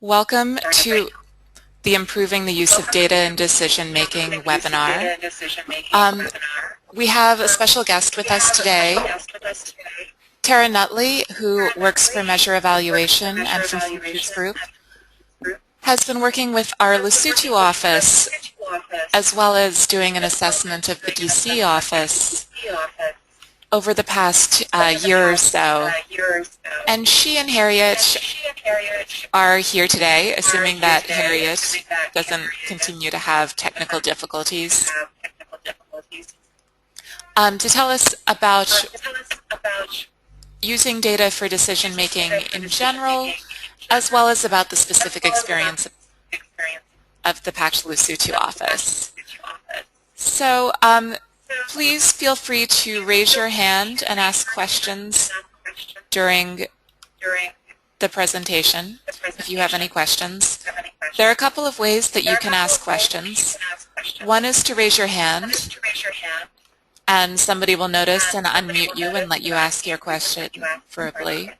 Welcome to the Improving the Use of Data in Decision-Making webinar. We have a special guest with us today, Tara Nutley, who works for Measure Evaluation and for Futures Group, has been working with our Lesotho office as well as doing an assessment of the DC office over the past year or so. And she and Harriet are here today, assuming that Harriet doesn't continue to have technical difficulties, to tell us about using data for decision-making in general, as well as about the specific experience of the Pact Lesotho office. So please feel free to raise your hand and ask questions during the presentation if you have any questions. There are a couple of ways that you can ask questions. One is to raise your hand, and somebody will notice and unmute you and let you ask your question verbally.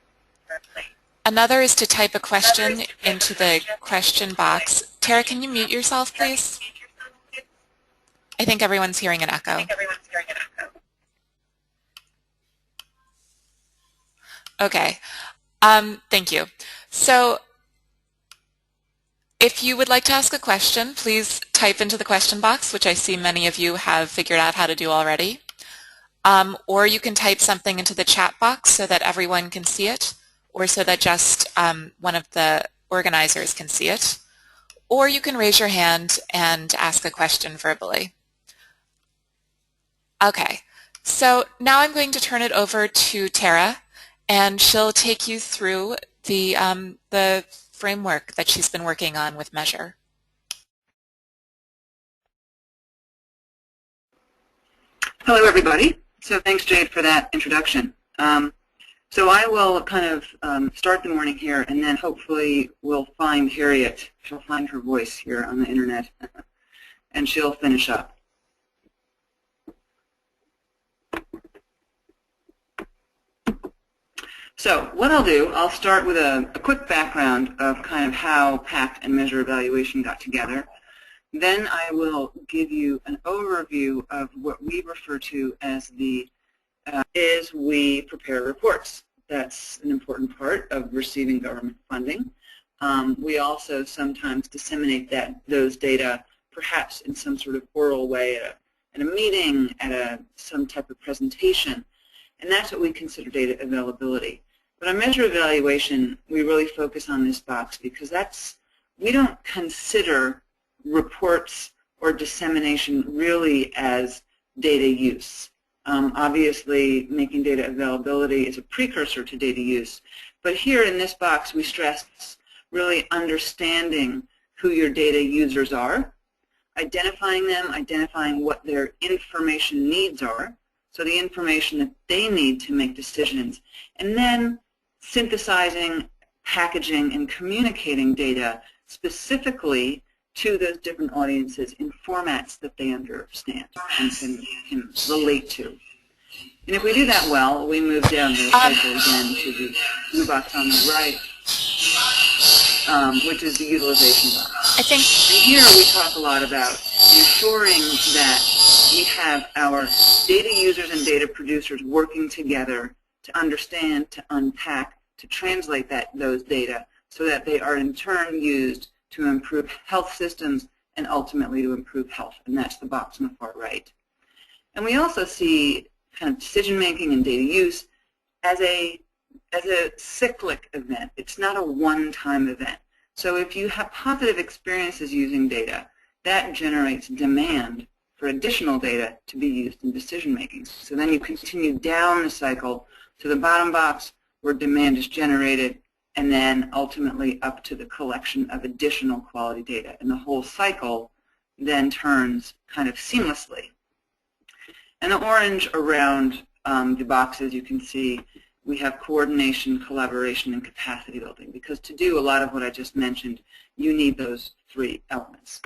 Another is to type a question into the question box. Tara, can you mute yourself, please? I think everyone's hearing an echo. Okay, thank you. So if you would like to ask a question, please type into the question box, which I see many of you have figured out how to do already. Or you can type something into the chat box so that everyone can see it, or so that just one of the organizers can see it. Or you can raise your hand and ask a question verbally. Okay, so now I'm going to turn it over to Tara, and she'll take you through the framework that she's been working on with Measure. Hello, everybody. So thanks, Jade, for that introduction. So I will kind of start the morning here, and then hopefully we'll find Harriet. She'll find her voice here on the internet, and she'll finish up. So what I'll do, I'll start with a quick background of kind of how Pact and Measure Evaluation got together. Then I will give you an overview of what we refer to as the we prepare reports. That's an important part of receiving government funding. We also sometimes disseminate those data perhaps in some sort of oral way at a meeting, at some type of presentation. And that's what we consider data availability. But on Measure Evaluation, we really focus on this box because we don't consider reports or dissemination really as data use. Obviously, making data availability is a precursor to data use. But here in this box, we stress really understanding who your data users are, identifying them, identifying what their information needs are, so the information that they need to make decisions, and then synthesizing, packaging, and communicating data specifically to those different audiences in formats that they understand and can relate to. And if we do that well, we move down the cycle again to the blue box on the right, which is the utilization box. And here we talk a lot about ensuring that we have our data users and data producers working together to understand, to unpack, to translate those data so that they are in turn used to improve health systems and ultimately to improve health. And that's the box on the far right. And we also see kind of decision-making and data use as a cyclic event. It's not a one-time event. So if you have positive experiences using data, that generates demand for additional data to be used in decision-making. So then you continue down the cycle to the bottom box where demand is generated, and then ultimately up to the collection of additional quality data. And the whole cycle then turns kind of seamlessly. And the orange around the boxes, you can see we have coordination, collaboration, and capacity building, because to do a lot of what I just mentioned, you need those three elements.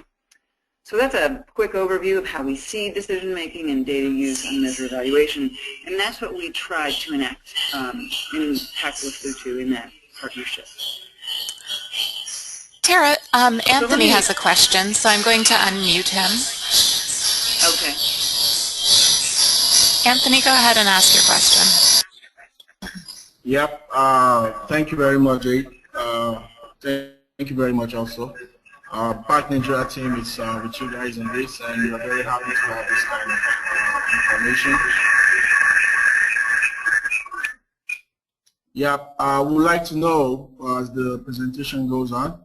So that's a quick overview of how we see decision-making and data use on Measure Evaluation, and that's what we tried to enact in Pact Lesotho in that partnership. Tara, Anthony has a question, so I'm going to unmute him. Okay. Anthony, go ahead and ask your question. Yep. Thank you very much, Jade. Thank you very much also. Pact Nigeria team is with you guys in this, and we are very happy to have this kind of information. Yep. We would like to know, as the presentation goes on,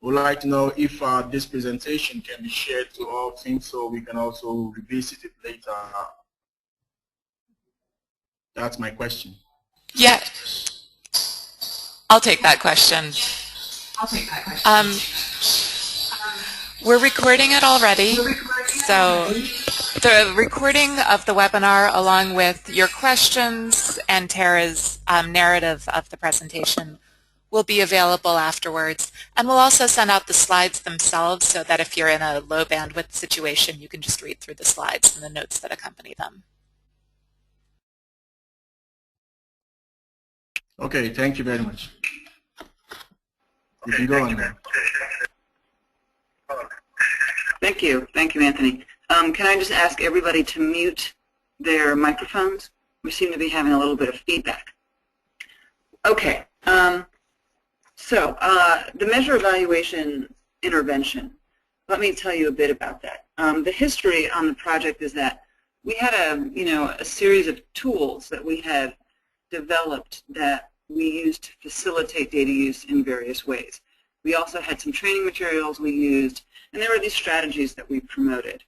we would like to know if this presentation can be shared to all teams so we can also revisit it later. That's my question. Yeah, I'll take that question. We're recording it already, so the recording of the webinar along with your questions and Tara's narrative of the presentation will be available afterwards. And we'll also send out the slides themselves so that if you're in a low bandwidth situation, you can just read through the slides and the notes that accompany them. Okay, thank you very much. You can go on now. Thank you, Anthony. Can I just ask everybody to mute their microphones? We seem to be having a little bit of feedback. Okay, so the measure evaluation intervention, let me tell you a bit about that. The history on the project is that we had a series of tools that we had developed that we used to facilitate data use in various ways. We also had some training materials we used, and there were these strategies that we promoted.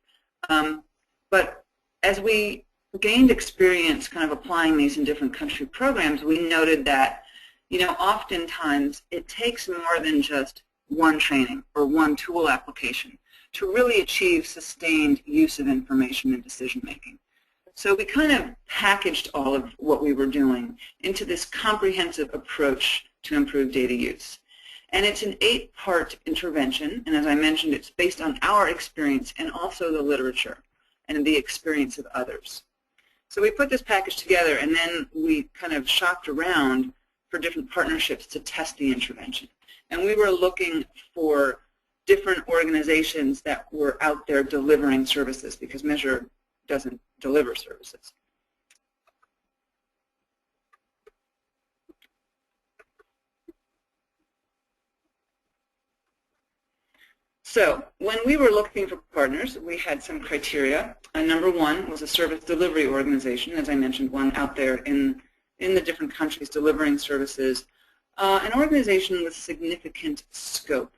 But as we gained experience kind of applying these in different country programs, we noted that, oftentimes it takes more than just one training or one tool application to really achieve sustained use of information in decision making. So we kind of packaged all of what we were doing into this comprehensive approach to improve data use. And it's an 8-part intervention, and as I mentioned, it's based on our experience and also the literature and the experience of others. So we put this package together, and then we kind of shopped around for different partnerships to test the intervention. And we were looking for different organizations that were out there delivering services, because Measure doesn't deliver services. So when we were looking for partners, we had some criteria. Number one was a service delivery organization, as I mentioned, one out there in the different countries delivering services, an organization with significant scope.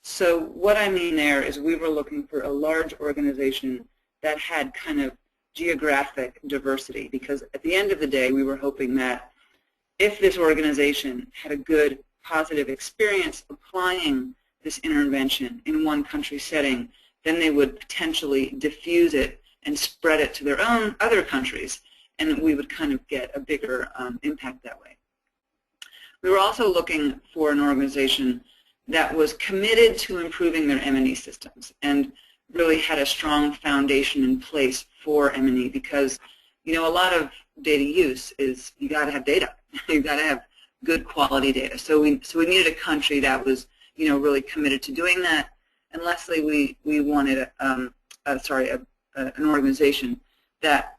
So what I mean there is we were looking for a large organization that had kind of geographic diversity, because at the end of the day, we were hoping that if this organization had a good, positive experience applying this intervention in one country setting, then they would potentially diffuse it and spread it to their own other countries, and we would kind of get a bigger impact that way. We were also looking for an organization that was committed to improving their M&E systems and really had a strong foundation in place for M&E, because a lot of data use is you got to have data. You got to have good quality data. So we needed a country that was really committed to doing that. And lastly, we wanted an organization that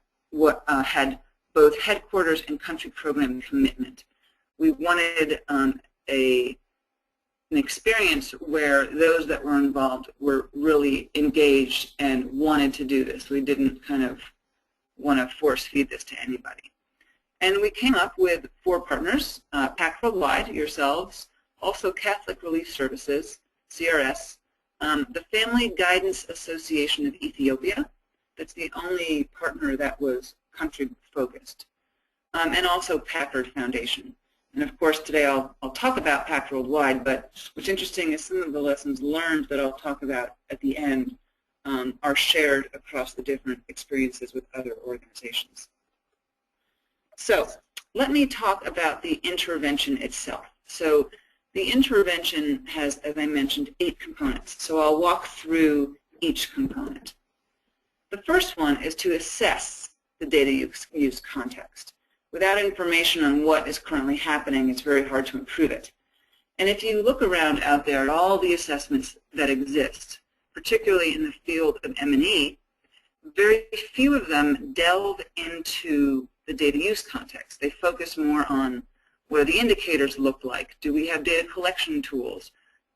had both headquarters and country program commitment. We wanted an experience where those that were involved were really engaged and wanted to do this. We didn't kind of want to force feed this to anybody. And we came up with 4 partners, Pact Worldwide, yourselves, also Catholic Relief Services, CRS, the Family Guidance Association of Ethiopia, that's the only partner that was country-focused, and also Packard Foundation. And of course, today I'll talk about Pact Worldwide, but what's interesting is some of the lessons learned that I'll talk about at the end are shared across the different experiences with other organizations. So let me talk about the intervention itself. So the intervention has, as I mentioned, 8 components. So I'll walk through each component. The first one is to assess the data use context. Without information on what is currently happening, it's very hard to improve it. And if you look around out there at all the assessments that exist, particularly in the field of M&E, very few of them delve into the data use context. They focus more on what do the indicators look like? Do we have data collection tools?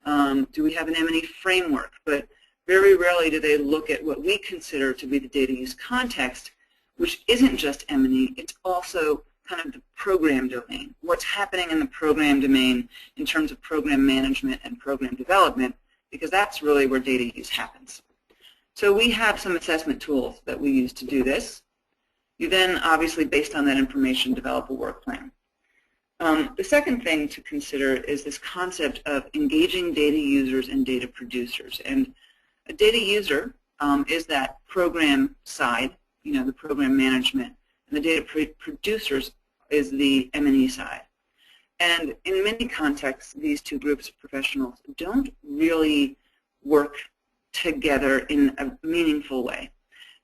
Do we have an M&E framework? But very rarely do they look at what we consider to be the data use context, which isn't just M&E, it's also kind of the program domain. What's happening in the program domain in terms of program management and program development, because that's really where data use happens. So we have some assessment tools that we use to do this. You then, obviously, based on that information, develop a work plan. The second thing to consider is this concept of engaging data users and data producers. And a data user is that program side, the program management, and the data producers is the M&E side. And in many contexts, these two groups of professionals don't really work together in a meaningful way.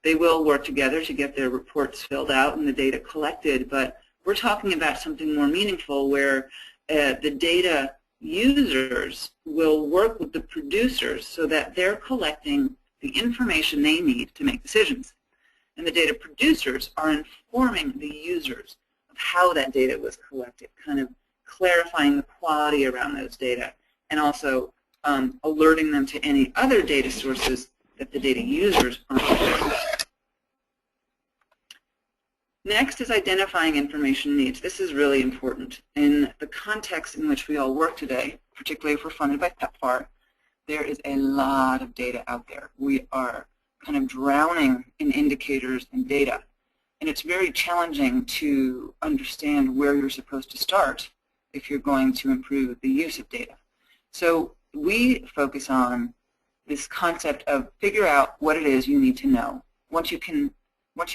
They will work together to get their reports filled out and the data collected, but we're talking about something more meaningful where the data users will work with the producers so that they're collecting the information they need to make decisions. And the data producers are informing the users of how that data was collected, kind of clarifying the quality around those data, and also alerting them to any other data sources that the data users aren't aware of. Next is identifying information needs. This is really important. In the context in which we all work today, particularly if we're funded by PEPFAR, there is a lot of data out there. We are kind of drowning in indicators and data. And it's very challenging to understand where you're supposed to start if you're going to improve the use of data. So we focus on this concept of figure out what it is you need to know. Once you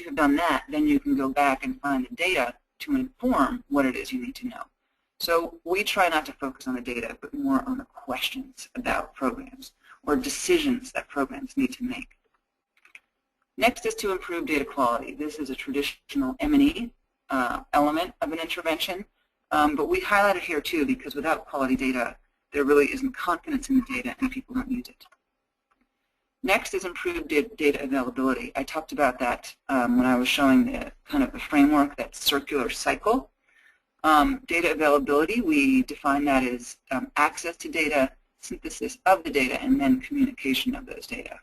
have done that, then you can go back and find the data to inform what it is you need to know. So we try not to focus on the data, but more on the questions about programs or decisions that programs need to make. Next is to improve data quality. This is a traditional M&E element of an intervention, but we highlight it here too because without quality data, there really isn't confidence in the data and people don't use it. Next is improved data availability. I talked about that when I was showing the kind of the framework, that circular cycle. Data availability, we define that as access to data, synthesis of the data, and then communication of those data.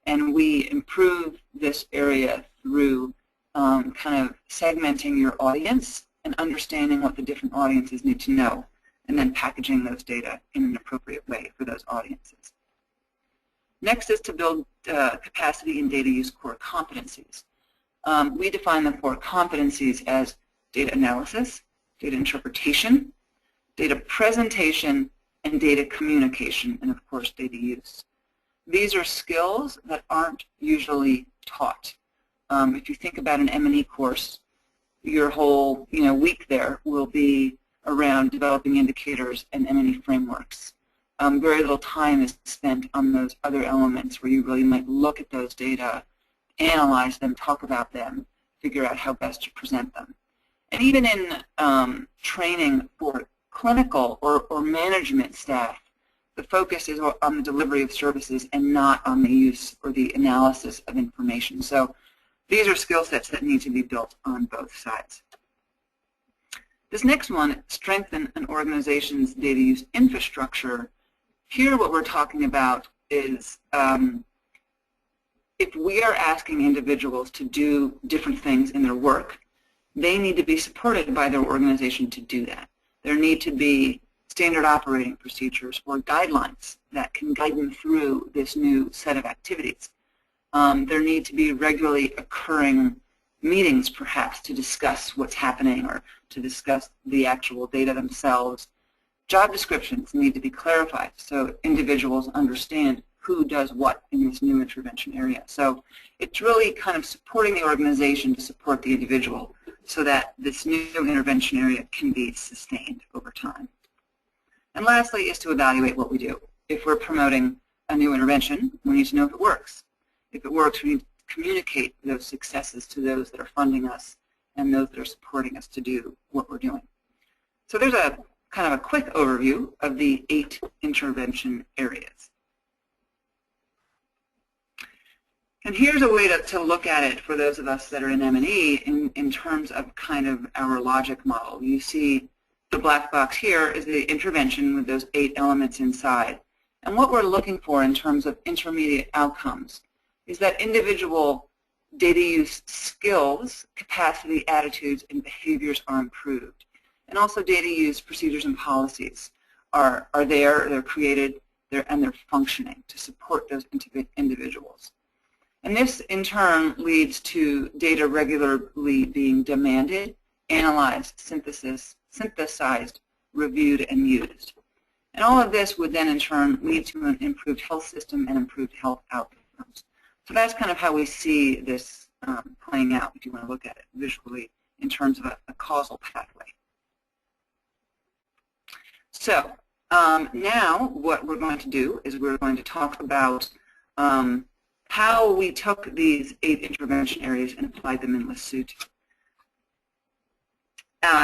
And we improve this area through kind of segmenting your audience and understanding what the different audiences need to know, and then packaging those data in an appropriate way for those audiences. Next is to build capacity in data use core competencies. We define the core competencies as data analysis, data interpretation, data presentation, and data communication, and of course data use. These are skills that aren't usually taught. If you think about an M&E course, your whole week there will be around developing indicators and M&E frameworks. Very little time is spent on those other elements where you really might look at those data, analyze them, talk about them, figure out how best to present them. And even in training for clinical or management staff, the focus is on the delivery of services and not on the use or the analysis of information. So these are skill sets that need to be built on both sides. This next one, strengthen an organization's data use infrastructure. Here what we're talking about is if we are asking individuals to do different things in their work, they need to be supported by their organization to do that. There need to be standard operating procedures or guidelines that can guide them through this new set of activities. There need to be regularly occurring meetings, perhaps, to discuss what's happening or to discuss the actual data themselves. Job descriptions need to be clarified so individuals understand who does what in this new intervention area. So it's really kind of supporting the organization to support the individual so that this new intervention area can be sustained over time. And lastly is to evaluate what we do. If we're promoting a new intervention, we need to know if it works. If it works, we need to communicate those successes to those that are funding us and those that are supporting us to do what we're doing. So there's a kind of a quick overview of the 8 intervention areas. And here's a way to look at it for those of us that are in M&E in terms of kind of our logic model. You see the black box here is the intervention with those 8 elements inside. And what we're looking for in terms of intermediate outcomes is that individual data use skills, capacity, attitudes, and behaviors are improved. And also data use procedures and policies are there, they're created, and they're functioning to support those individuals. And this, in turn, leads to data regularly being demanded, analyzed, synthesized, reviewed, and used. And all of this would then, in turn, lead to an improved health system and improved health outcomes. So that's kind of how we see this playing out, if you want to look at it visually in terms of a causal pathway. So now what we're going to do is we're going to talk about how we took these 8 intervention areas and applied them in Lesotho.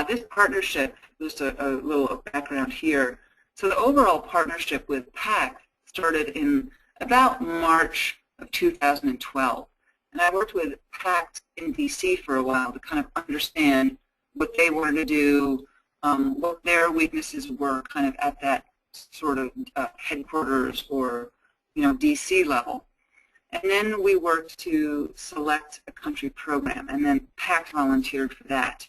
This partnership, just a little background here. So the overall partnership with Pact started in about March of 2012. And I worked with Pact in DC for a while to kind of understand what they wanted to do, what their weaknesses were kind of at that sort of headquarters or, DC level. And then we worked to select a country program, and then Pact volunteered for that.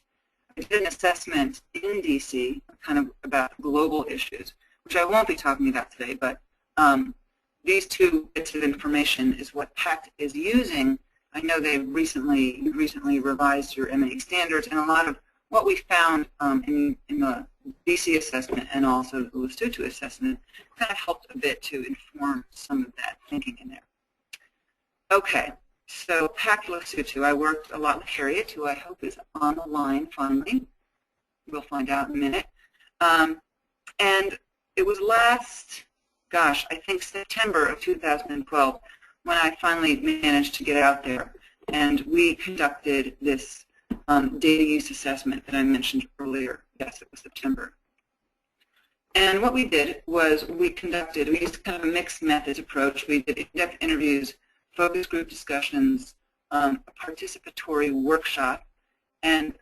I did an assessment in DC, kind of about global issues, which I won't be talking about today, but these 2 bits of information is what Pact is using. I know they've recently revised your M&E standards, and a lot of what we found in the DC assessment and also the Lesotho assessment kind of helped a bit to inform some of that thinking in there. Okay, so Pact Lesotho, I worked a lot with Harriet, who I hope is on the line finally. We'll find out in a minute. And it was last, gosh, I think September of 2012 when I finally managed to get out there. And we conducted this data use assessment that I mentioned earlier. Yes, it was September. And what we did was we used kind of a mixed methods approach. We did in-depth interviews, focus group discussions, a participatory workshop, and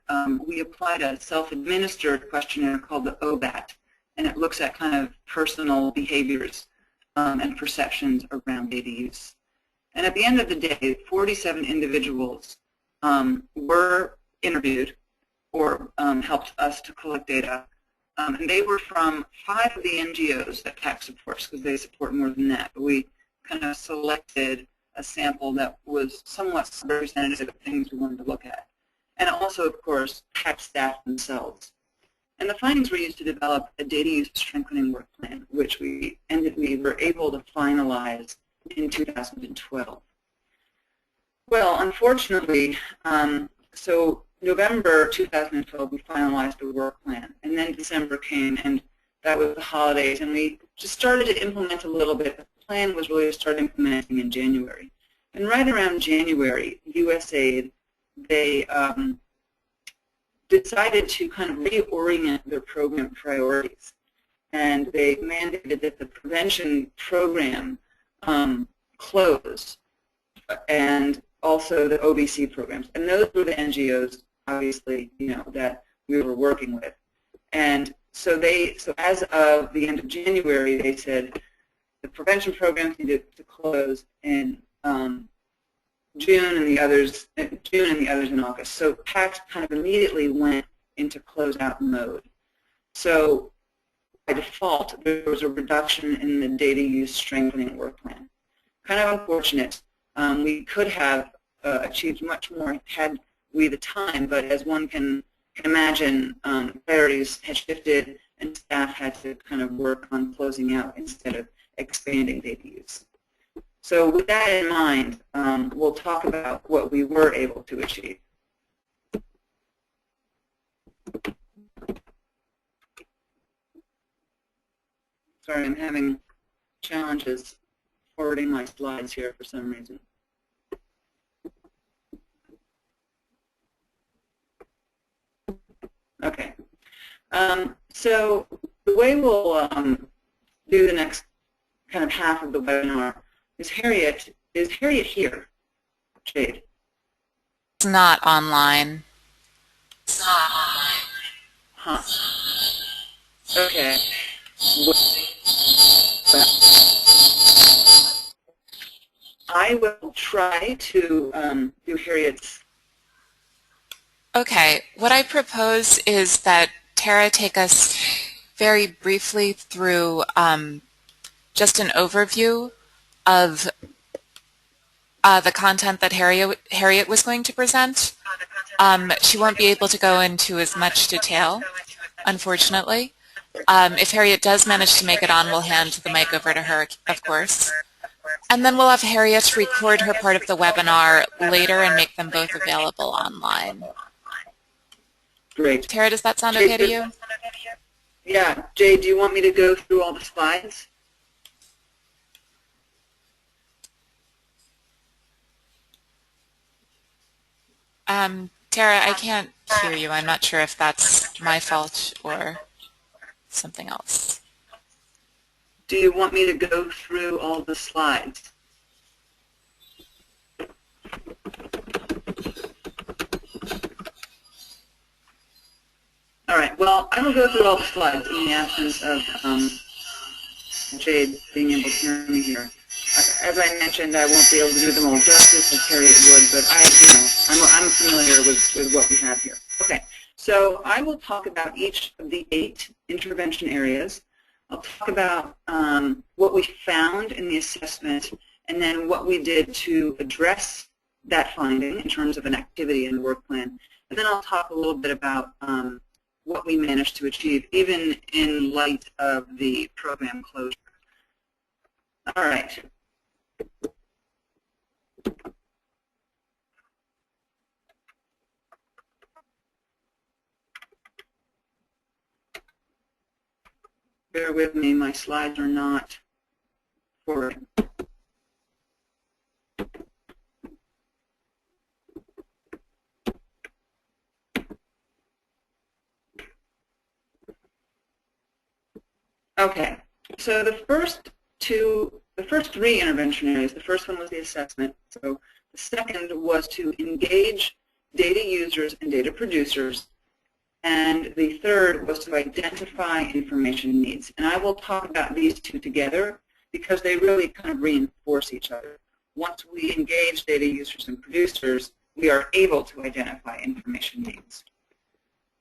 we applied a self-administered questionnaire called the OBAT, and it looks at kind of personal behaviors and perceptions around data use. And at the end of the day, 47 individuals were interviewed or helped us to collect data, and they were from 5 of the NGOs that Pact supports, because they support more than that. But we kind of selected a sample that was somewhat representative of things we wanted to look at. And also, of course, Pact staff themselves. And the findings were used to develop a data use strengthening work plan, which we were able to finalize in 2012. Well, unfortunately, so November 2012, we finalized the work plan, and then December came, and that was the holidays, and we just started to implement a little bit. The plan was really to start implementing in January. And right around January, USAID, they decided to kind of reorient their program priorities. And they mandated that the prevention program close, and also the OBC programs. And those were the NGOs, obviously, that we were working with. And so as of the end of January, they said the prevention programs needed to close in June and the others in August. So Pact kind of immediately went into closeout mode. So by default, there was a reduction in the data use strengthening work plan. Kind of unfortunate. We could have achieved much more had we the time, but as one can imagine, priorities had shifted and staff had to kind of work on closing out instead of expanding data use. So with that in mind, we'll talk about what we were able to achieve. Sorry, I'm having challenges forwarding my slides here for some reason. Okay. So the way we'll do the next kind of half of the webinar is Harriet here? Jade? It's not online. Huh. Okay. I will try to do Harriet's. Okay, what I propose is that Tara take us very briefly through just an overview of the content that Harriet was going to present. She won't be able to go into as much detail, unfortunately. If Harriet does manage to make it on, we'll hand the mic over to her, of course. And then we'll have Harriet record her part of the webinar later and make them both available online. Great. Tara, does that sound okay to you? Yeah. Jay, do you want me to go through all the slides? Tara, I can't hear you. I'm not sure if that's my fault or something else. Do you want me to go through all the slides? All right. Well, I will go through all the slides in the absence of Jade being able to hear me here. As I mentioned, I won't be able to do them all justice as Harriet would, but I'm familiar with what we have here. Okay. So I will talk about each of the 8 intervention areas. I'll talk about what we found in the assessment and then what we did to address that finding in terms of an activity in the work plan. And then I'll talk a little bit about what we managed to achieve, even in light of the program closure. All right. Bear with me, my slides are not forward. Okay, so the first 3 intervention areas, the first one was the assessment. So the second was to engage data users and data producers. And the third was to identify information needs. And I will talk about these 2 together because they really kind of reinforce each other. Once we engage data users and producers, we are able to identify information needs.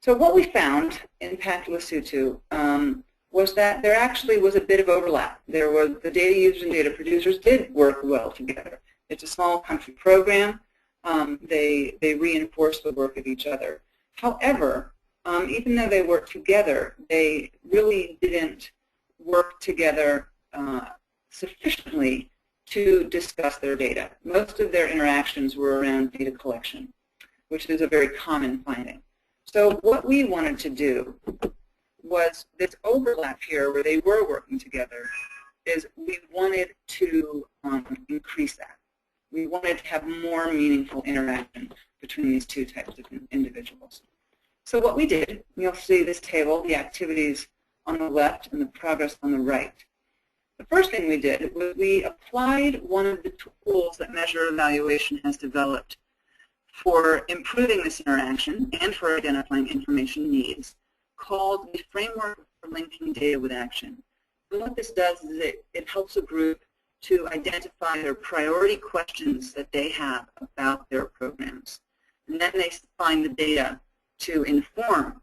So what we found in Pact Lesotho was that there actually was a bit of overlap. There was the data users and data producers did work well together. It's a small country program. They reinforce the work of each other. However, even though they worked together, they really didn't work together sufficiently to discuss their data. Most of their interactions were around data collection, which is a very common finding. So what we wanted to do was this overlap here where they were working together is we wanted to increase that. We wanted to have more meaningful interaction between these 2 types of individuals. So what we did, you'll see this table, the activities on the left and the progress on the right. The first thing we did was we applied one of the tools that Measure Evaluation has developed for improving this interaction and for identifying information needs, called the Framework for Linking Data with Action. And what this does is it helps a group to identify their priority questions that they have about their programs. And then they find the data to inform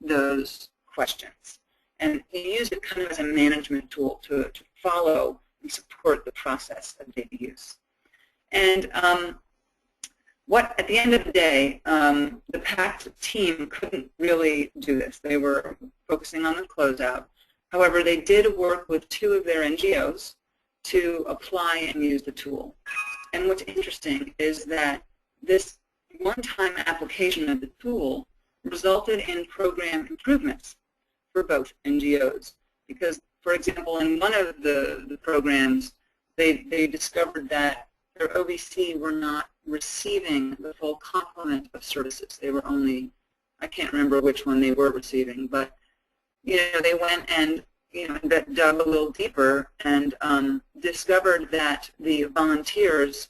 those questions. And you use it kind of as a management tool to follow and support the process of data use. And at the end of the day, the Pact team couldn't really do this. They were focusing on the closeout. However, they did work with 2 of their NGOs to apply and use the tool. And what's interesting is that this one-time application of the tool resulted in program improvements for both NGOs. Because, for example, in one of the programs, they discovered that their OVC were not receiving the full complement of services. They were only, I can't remember which one they were receiving, but they went and dug a little deeper and discovered that the volunteers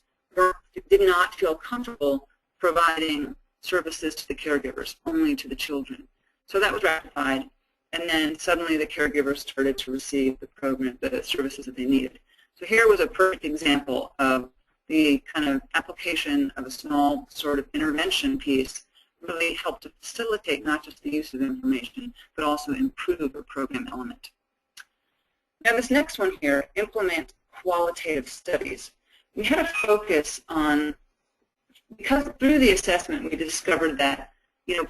did not feel comfortable providing services to the caregivers, only to the children. So that was rectified, and then suddenly the caregivers started to receive the services that they needed. So here was a perfect example of the kind of application of a small sort of intervention piece really helped to facilitate not just the use of information, but also improve a program element. Now this next one here, implement qualitative studies. We had a focus on, because through the assessment we discovered that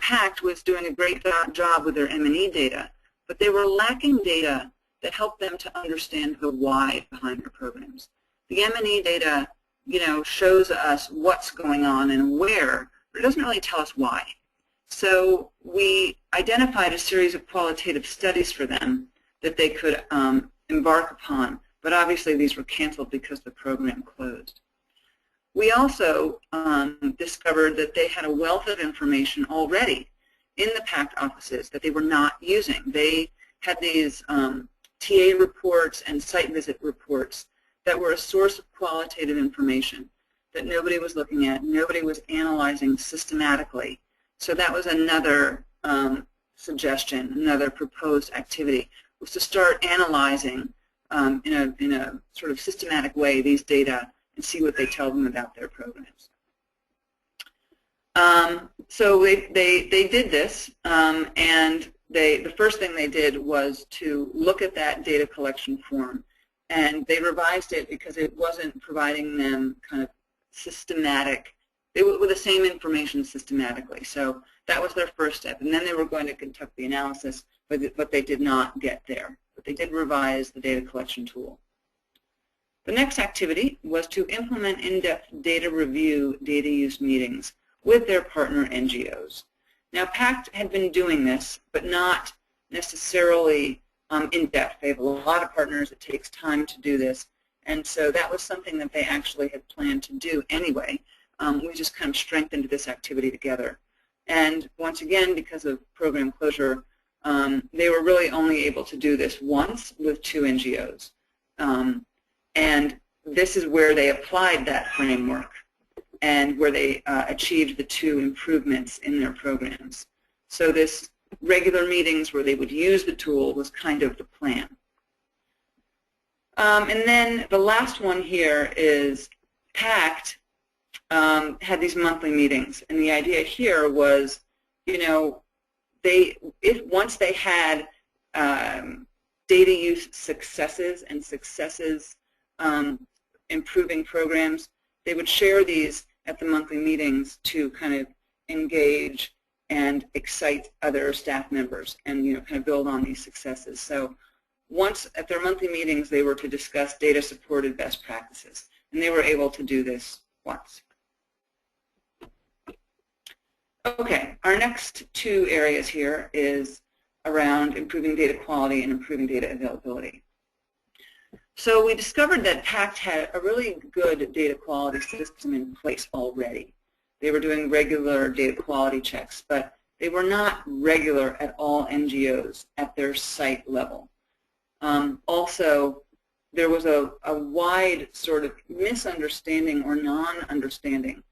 Pact was doing a great job with their M&E data, but they were lacking data that helped them to understand the why behind their programs. The M&E data shows us what's going on and where, but it doesn't really tell us why. So we identified a series of qualitative studies for them that they could embark upon, but obviously these were canceled because the program closed. We also discovered that they had a wealth of information already in the Pact offices that they were not using. They had these TA reports and site visit reports that were a source of qualitative information that nobody was looking at, nobody was analyzing systematically. So that was another suggestion, another proposed activity, was to start analyzing in a sort of systematic way these data and see what they tell them about their programs. So they did this, and the first thing they did was to look at that data collection form, and they revised it because it wasn't providing them kind of systematic, with the same information systematically. So that was their first step, and then they were going to conduct the analysis, but they did not get there. But they did revise the data collection tool. The next activity was to implement in-depth data review data use meetings with their partner NGOs. Now, Pact had been doing this, but not necessarily in-depth. They have a lot of partners. It takes time to do this, and so that was something that they actually had planned to do anyway. We just kind of strengthened this activity together. And once again, because of program closure, they were really only able to do this once with 2 NGOs. And this is where they applied that framework and where they achieved the 2 improvements in their programs. So this regular meetings where they would use the tool was kind of the plan. And then the last one here is Pact had these monthly meetings, and the idea here was, once they had data use successes and improving programs, they would share these at the monthly meetings to kind of engage and excite other staff members and kind of build on these successes. So once at their monthly meetings, they were to discuss data-supported best practices, and they were able to do this once. Okay, our next 2 areas here is around improving data quality and improving data availability. So we discovered that Pact had a really good data quality system in place already. They were doing regular data quality checks, but they were not regular at all NGOs at their site level. Also, there was a wide sort of misunderstanding or non-understanding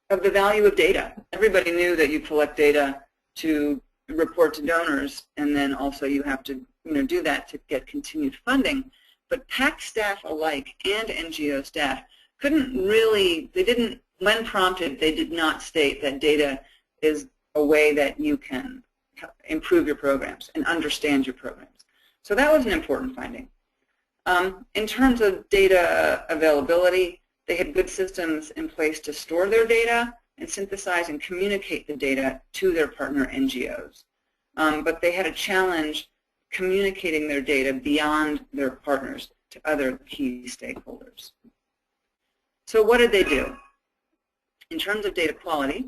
of the value of data. Everybody knew that you collect data to report to donors, and then also you have to do that to get continued funding. But Pact staff alike and NGO staff couldn't really, when prompted, they did not state that data is a way that you can improve your programs and understand your programs. So that was an important finding. In terms of data availability, they had good systems in place to store their data and synthesize and communicate the data to their partner NGOs. But they had a challenge communicating their data beyond their partners to other key stakeholders. So what did they do? In terms of data quality,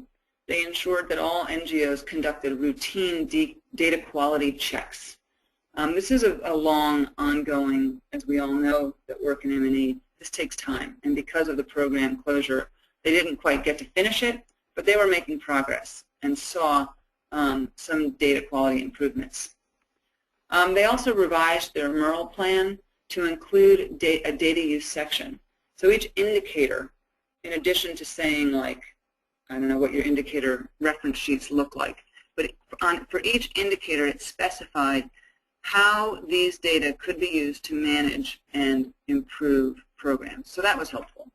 they ensured that all NGOs conducted routine data quality checks. This is a long, ongoing, as we all know that work in M&E, this takes time. And because of the program closure, they didn't quite get to finish it, but they were making progress and saw some data quality improvements. They also revised their MERL plan to include a data use section. So each indicator, in addition to saying, like, I don't know what your indicator reference sheets look like, but for each indicator it specified how these data could be used to manage and improve programs. So that was helpful.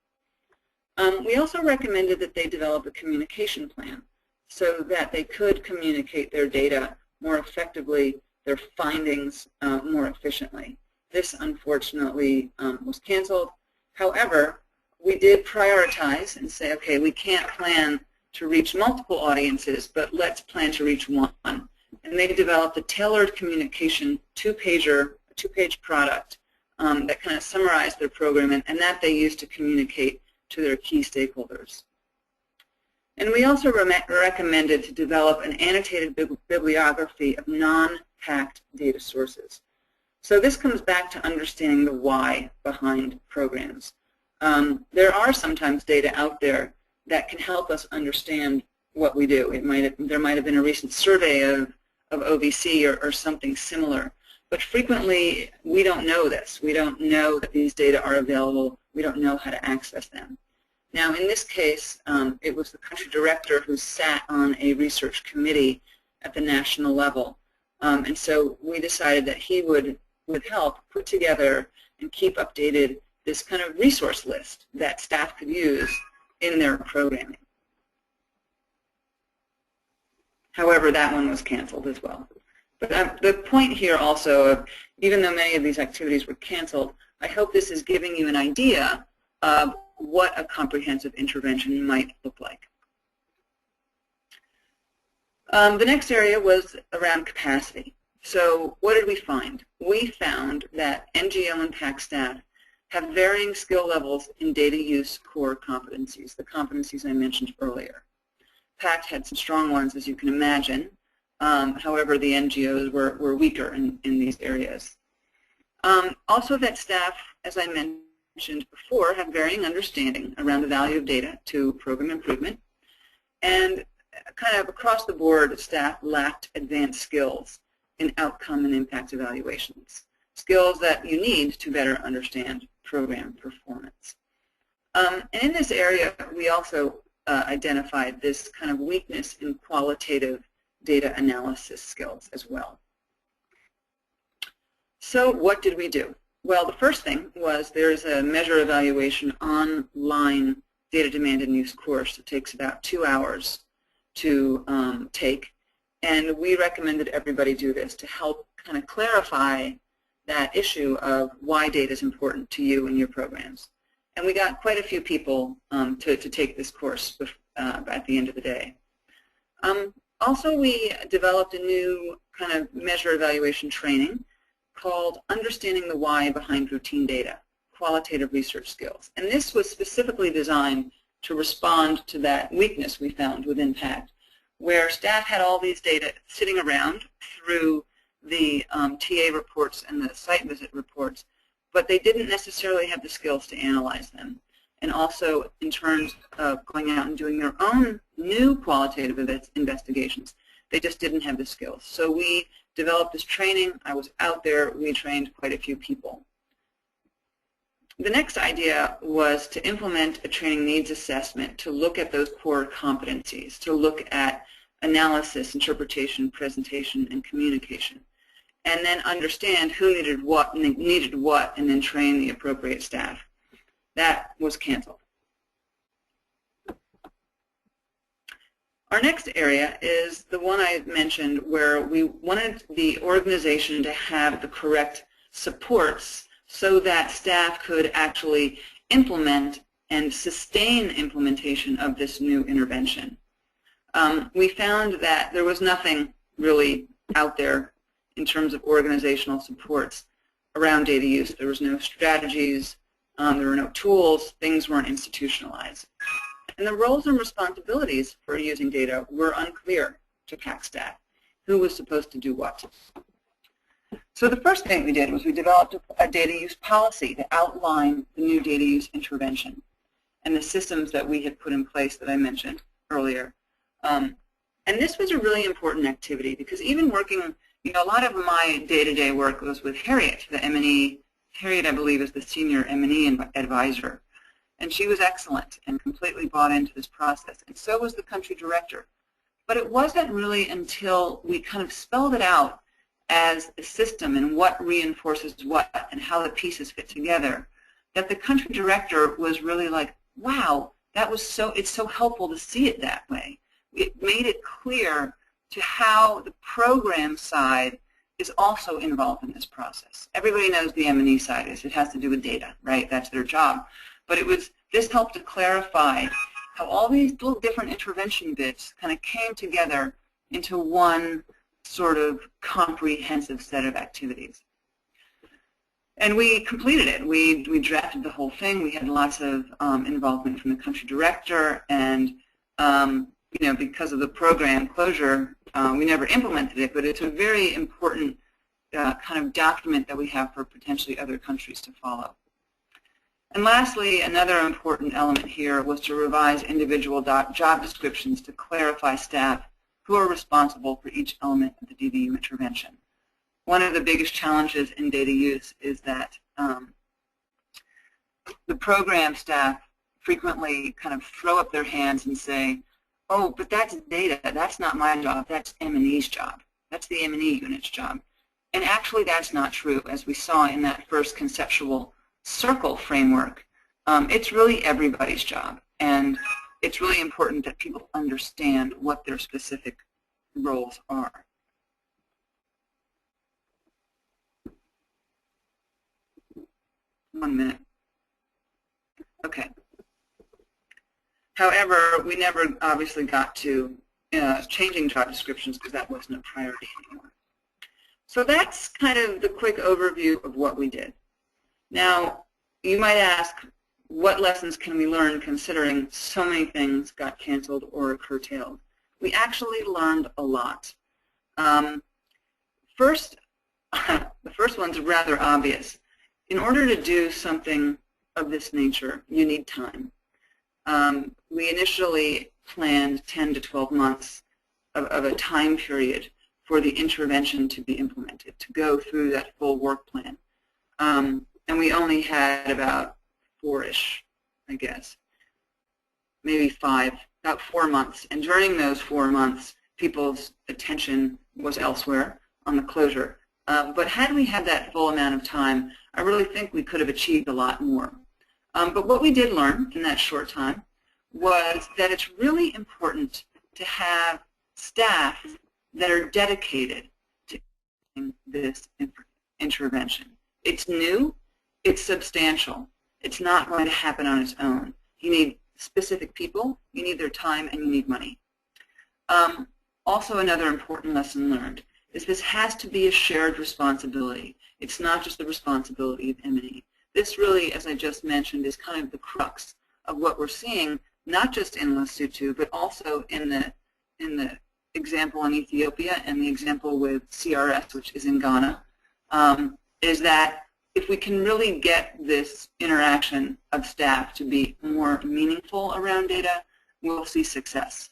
We also recommended that they develop a communication plan so that they could communicate their data more effectively, their findings more efficiently. This, unfortunately, was canceled. However, we did prioritize and say, okay, we can't plan to reach multiple audiences, but let's plan to reach one. And they developed a tailored communication two-page product that kind of summarized their program, and that they used to communicate to their key stakeholders. And we also recommended to develop an annotated bibliography of non-Pact data sources. So this comes back to understanding the why behind programs. There are sometimes data out there that can help us understand what we do. There might have been a recent survey of OVC or something similar. But frequently, we don't know this. We don't know that these data are available. We don't know how to access them. Now, in this case, it was the country director who sat on a research committee at the national level. And so we decided that he would, with help, put together and keep updated this kind of resource list that staff could use in their programming. However, that one was canceled as well. But the point here also, even though many of these activities were canceled, I hope this is giving you an idea of what a comprehensive intervention might look like. The next area was around capacity. So what did we find? We found that NGO and Pact staff have varying skill levels in data use core competencies, the competencies I mentioned earlier. Pact had some strong ones, as you can imagine. However, the NGOs were weaker in these areas. Also that staff, as I mentioned before, have varying understanding around the value of data to program improvement. And kind of across the board, staff lacked advanced skills in outcome and impact evaluations, skills that you need to better understand program performance. And in this area, we also identified this kind of weakness in qualitative data analysis skills as well. So what did we do? Well, the first thing was there's a measure evaluation online data demand and use course. It takes about 2 hours to take, and we recommended everybody do this to help kind of clarify that issue of why data is important to you and your programs. And we got quite a few people to take this course at the end of the day. Also, we developed a new kind of measure evaluation training called Understanding the Why Behind Routine Data, Qualitative Research Skills. And this was specifically designed to respond to that weakness we found within Pact, where staff had all these data sitting around through the TA reports and the site visit reports, but they didn't necessarily have the skills to analyze them. And also in terms of going out and doing their own new qualitative investigations, they just didn't have the skills. So we developed this training. I was out there. We trained quite a few people. The next idea was to implement a training needs assessment to look at those core competencies, to look at analysis, interpretation, presentation, and communication, and then understand who needed what, and then train the appropriate staff. That was canceled. Our next area is the one I mentioned where we wanted the organization to have the correct supports so that staff could actually implement and sustain implementation of this new intervention. We found that there was nothing really out there in terms of organizational supports around data use. There was no strategies, there were no tools, things weren't institutionalized. And the roles and responsibilities for using data were unclear to Pact staff. Who was supposed to do what? So the first thing we did was we developed a data use policy to outline the new data use intervention and the systems that we had put in place that I mentioned earlier. And this was a really important activity because even working You know, a lot of my day-to-day work was with Harriet, the M&E. Harriet, I believe, is the senior M&E advisor. And she was excellent and completely bought into this process. And so was the country director. But it wasn't really until we kind of spelled it out as a system and what reinforces what and how the pieces fit together that the country director was really like, wow, that was it's so helpful to see it that way. It made it clear to how the program side is also involved in this process. Everybody knows the M&E side is. It has to do with data, right? That's their job. But this helped to clarify how all these little different intervention bits kind of came together into one sort of comprehensive set of activities. And we completed it. We drafted the whole thing. We had lots of involvement from the country director, and you know, because of the program closure, we never implemented it, but it's a very important kind of document that we have for potentially other countries to follow. And lastly, another important element here was to revise individual job descriptions to clarify staff who are responsible for each element of the DDU intervention. One of the biggest challenges in data use is that the program staff frequently kind of throw up their hands and say, oh, but that's data, that's not my job, that's M&E's job, that's the M&E unit's job. And actually that's not true, as we saw in that first conceptual circle framework. It's really everybody's job, and it's really important that people understand what their specific roles are. One minute. Okay. However, we never obviously got to changing job descriptions because that wasn't a priority anymore. So that's kind of the quick overview of what we did. Now, you might ask, what lessons can we learn considering so many things got canceled or curtailed? We actually learned a lot. First, the first one's rather obvious. In order to do something of this nature, you need time. We initially planned 10 to 12 months of a time period for the intervention to be implemented, to go through that full work plan. And we only had about 4-ish, I guess, maybe 5, about 4 months. And during those 4 months, people's attention was elsewhere on the closure. But had we had that full amount of time, I really think we could have achieved a lot more. But what we did learn in that short time was that it's really important to have staff that are dedicated to this intervention. It's new, it's substantial. It's not going to happen on its own. You need specific people, you need their time, and you need money. Also, another important lesson learned is this has to be a shared responsibility. It's not just the responsibility of M&E. This really, as I just mentioned, is kind of the crux of what we're seeing, not just in Lesotho, but also in the example in Ethiopia and the example with CRS, which is in Ghana, is that if we can really get this interaction of staff to be more meaningful around data, we'll see success.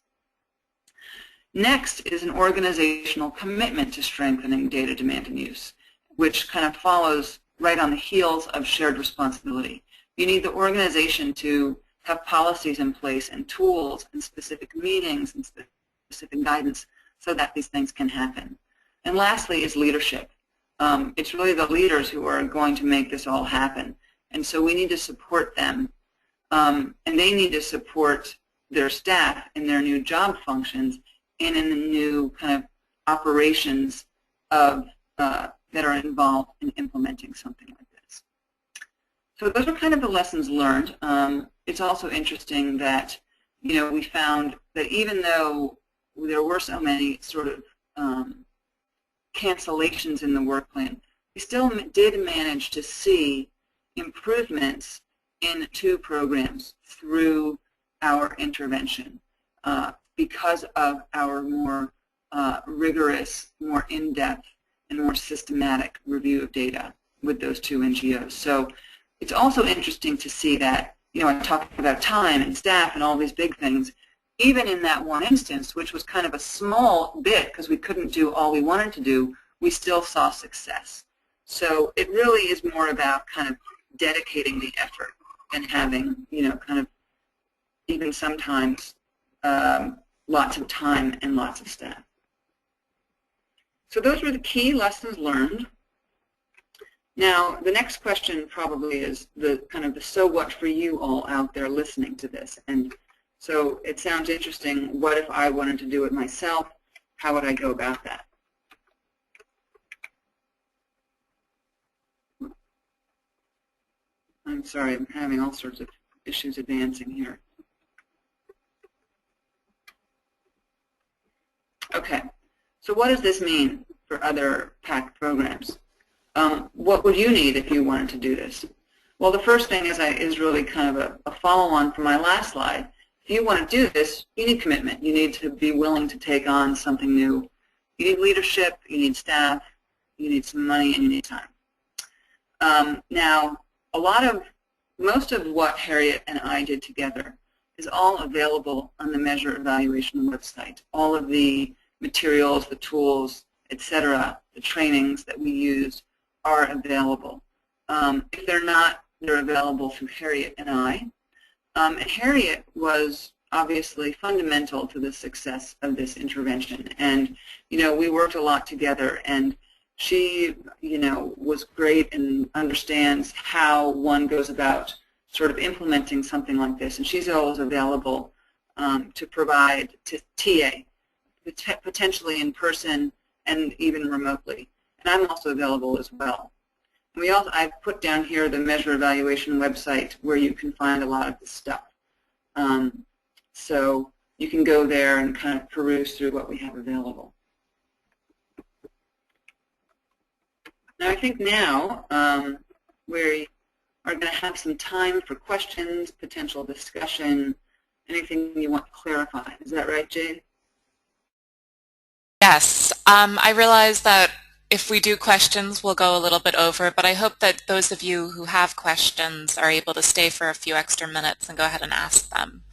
Next is an organizational commitment to strengthening data demand and use, which kind of follows right on the heels of shared responsibility. You need the organization to have policies in place and tools and specific meetings and specific guidance so that these things can happen. And lastly is leadership. It's really the leaders who are going to make this all happen. And so we need to support them. And they need to support their staff in their new job functions and in the new kind of operations of that are involved in implementing something like this. So those are kind of the lessons learned. It's also interesting that, you know, we found that even though there were so many sort of cancellations in the work plan, we still did manage to see improvements in 2 programs through our intervention because of our more rigorous, more in-depth, and more systematic review of data with those 2 NGOs. So it's also interesting to see that, you know, I talked about time and staff and all these big things, even in that one instance, which was kind of a small bit because we couldn't do all we wanted to do, we still saw success. So it really is more about kind of dedicating the effort and having, kind of even sometimes lots of time and lots of staff. So those were the key lessons learned. Now, the next question probably is the kind of the so what for you all out there listening to this. And so it sounds interesting. What if I wanted to do it myself? How would I go about that? I'm sorry, I'm having all sorts of issues advancing here. Okay, so what does this mean for other Pact programs? What would you need if you wanted to do this? Well, the first thing is really kind of a follow-on from my last slide. If you want to do this, you need commitment. You need to be willing to take on something new. You need leadership, you need staff, you need some money, and you need time. Now, most of what Harriet and I did together is all available on the Measure Evaluation website. All of the materials, the tools, etc., the trainings that we use are available. If they're not, they're available through Harriet and I. And Harriet was obviously fundamental to the success of this intervention. And, we worked a lot together, and she, was great and understands how one goes about sort of implementing something like this. And she's always available to provide to TA, potentially in person and even remotely. And I'm also available as well. I've put down here the Measure Evaluation website where you can find a lot of this stuff. So you can go there and kind of peruse through what we have available. Now I think now we are going to have some time for questions, potential discussion, anything you want to clarify. Is that right, Jade? Yes. I realize that if we do questions, we'll go a little bit over, but I hope that those of you who have questions are able to stay for a few extra minutes and go ahead and ask them.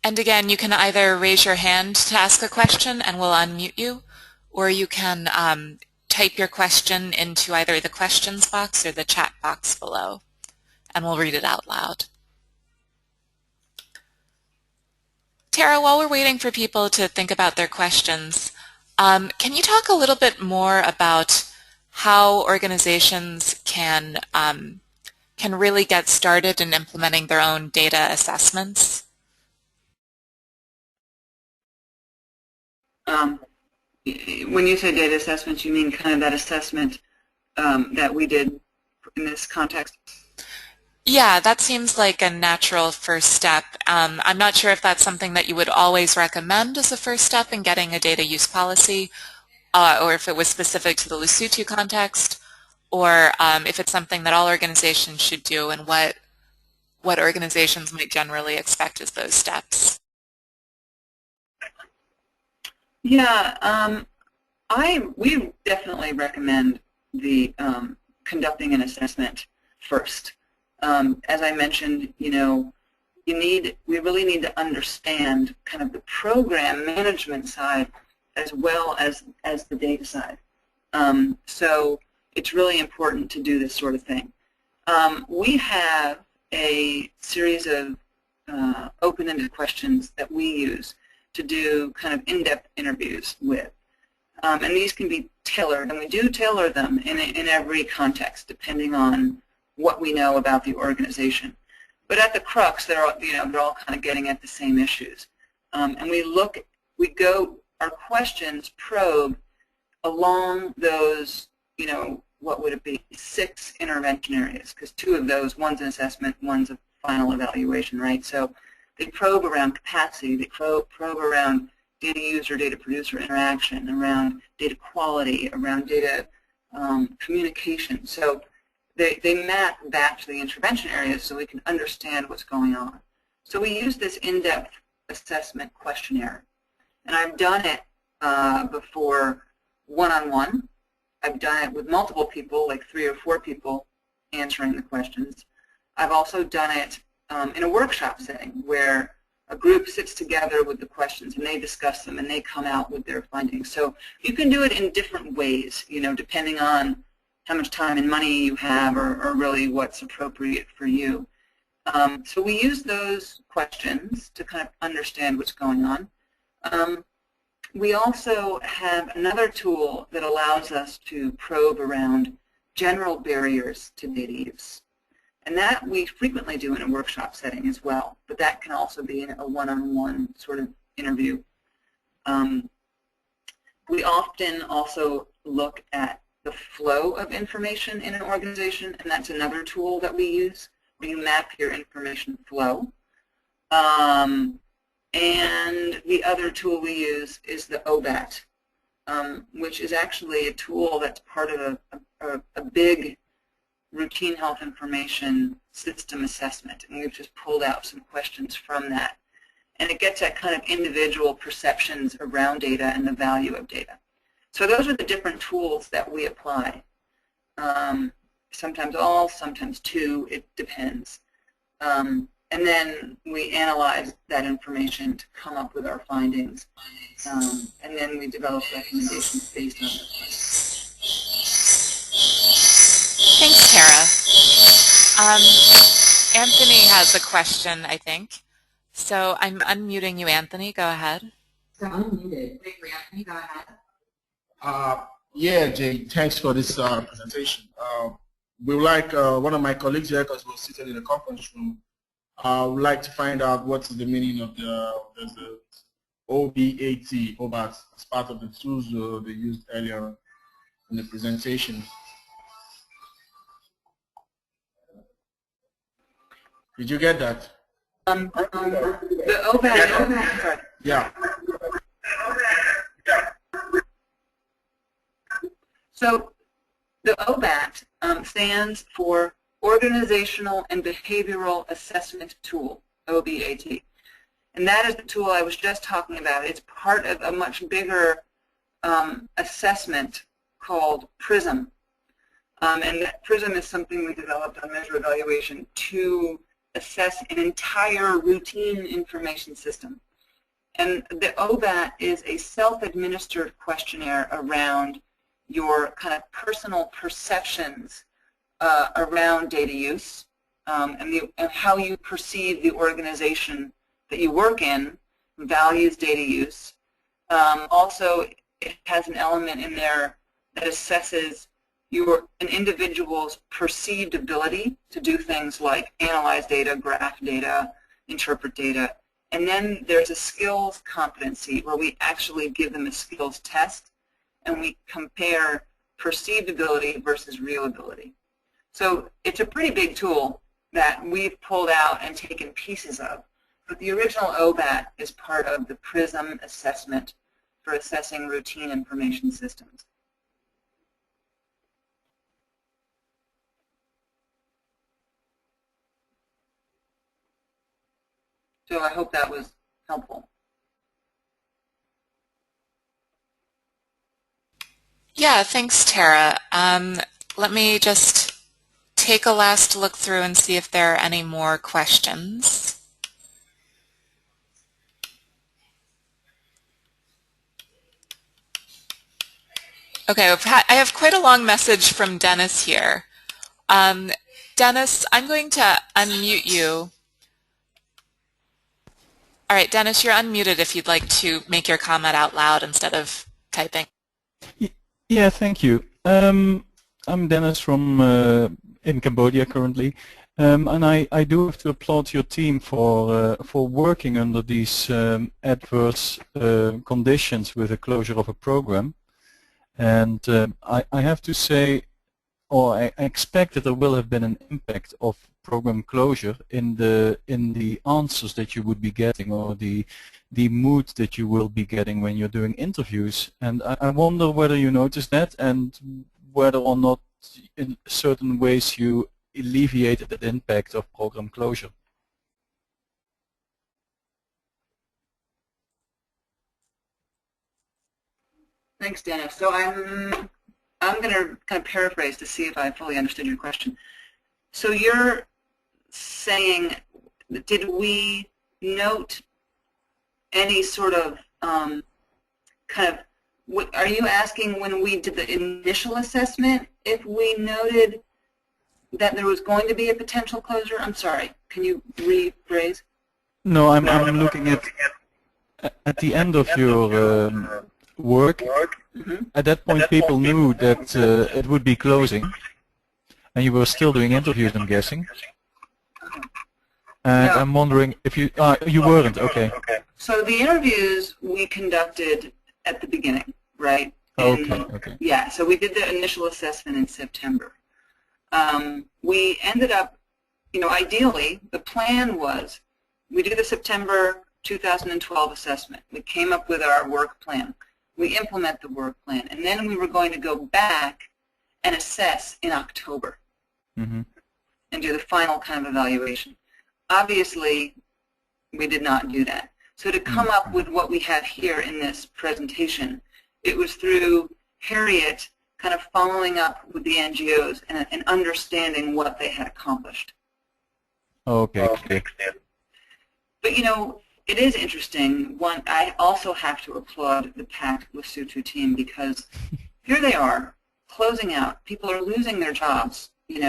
And again, you can either raise your hand to ask a question and we'll unmute you, or you can type your question into either the questions box or the chat box below, and we'll read it out loud. Tara, while we're waiting for people to think about their questions, can you talk a little bit more about how organizations can really get started in implementing their own data assessments? When you say data assessments, you mean kind of that assessment that we did in this context? Yeah, that seems like a natural first step. I'm not sure if that's something that you would always recommend as a first step in getting a data use policy, or if it was specific to the Lesotho context, or if it's something that all organizations should do, and what organizations might generally expect as those steps. Yeah, we definitely recommend the conducting an assessment first. As I mentioned, we really need to understand kind of the program management side as well as the data side. So it's really important to do this sort of thing. We have a series of open-ended questions that we use to do kind of in-depth interviews with. And these can be tailored, and we do tailor them in every context, depending on what we know about the organization. But at the crux, they're all kind of getting at the same issues. And our questions probe along those, what would it be, 6 intervention areas, because 2 of those, one's an assessment, one's a final evaluation, right? So they probe around capacity, they probe around data user, data producer interaction, around data quality, around data communication. So they map back to the intervention areas so we can understand what's going on. So we use this in-depth assessment questionnaire. And I've done it before one-on-one. I've done it with multiple people, like 3 or 4 people answering the questions. I've also done it in a workshop setting where a group sits together with the questions and they discuss them and they come out with their findings. So you can do it in different ways, depending on how much time and money you have or really what's appropriate for you. So we use those questions to kind of understand what's going on. We also have another tool that allows us to probe around general barriers to data use. And that we frequently do in a workshop setting as well, but that can also be in a one-on-one sort of interview. We often also look at the flow of information in an organization, and that's another tool that we use where you map your information flow. And the other tool we use is the OBAT, which is actually a tool that's part of a big routine health information system assessment, and we've just pulled out some questions from that. And it gets at kind of individual perceptions around data and the value of data. So those are the different tools that we apply. Sometimes all, sometimes two, it depends. And then we analyze that information to come up with our findings. And then we develop recommendations based on those. Thanks, Tara. Anthony has a question, I think. So I'm unmuting you, Anthony. Go ahead. So unmuted. Anthony, go ahead. Yeah, Jay, thanks for this presentation. We would like one of my colleagues here, because we're seated in the conference room, would like to find out what's the meaning of the OBAT, OBAT, as part of the tools they used earlier in the presentation. Did you get that? The OBAT, sorry. Yeah. So the OBAT stands for Organizational and Behavioral Assessment Tool, OBAT. And that is the tool I was just talking about. It's part of a much bigger assessment called PRISM. And that PRISM is something we developed on Measure Evaluation to assess an entire routine information system. And the OBAT is a self-administered questionnaire around your kind of personal perceptions around data use and how you perceive the organization that you work in values data use. Also, it has an element in there that assesses an individual's perceived ability to do things like analyze data, graph data, interpret data. And then there's a skills competency where we actually give them a skills test and we compare perceived ability versus real ability. So it's a pretty big tool that we've pulled out and taken pieces of. But the original OBAT is part of the PRISM assessment for assessing routine information systems. So I hope that was helpful. Yeah, thanks, Tara. Let me just take a last look through and see if there are any more questions. Okay, I have quite a long message from Dennis here. Dennis, I'm going to unmute you. All right, Dennis, you're unmuted if you'd like to make your comment out loud instead of typing. Yeah, thank you. I'm Dennis from in Cambodia currently, and I do have to applaud your team for working under these adverse conditions with the closure of a program. And I have to say, or I expect that there will have been an impact of program closure in the answers that you would be getting, or the mood that you will be getting when you're doing interviews. And I wonder whether you noticed that, and whether or not in certain ways you alleviated the impact of program closure. Thanks, Dennis. So I'm going to kind of paraphrase to see if I fully understood your question. So saying, did we note any sort of kind of, are you asking when we did the initial assessment if we noted that there was going to be a potential closure? I'm sorry, can you rephrase? No, I'm looking at the end of your work. Mm-hmm. At that point, people knew that it would be closing, and you were still doing interviews, I'm guessing. And No. I'm wondering if you you weren't. Okay. So the interviews we conducted at the beginning, right? Okay. Yeah, so we did the initial assessment in September. We ended up, ideally, the plan was we do the September 2012 assessment. We came up with our work plan. We implement the work plan, and then we were going to go back and assess in October and do the final kind of evaluation. Obviously, we did not do that. So to come up with what we have here in this presentation, it was through Harriet kind of following up with the NGOs and understanding what they had accomplished. Okay. But it is interesting. One, I also have to applaud the Pact Lesotho team because here they are, closing out. People are losing their jobs. They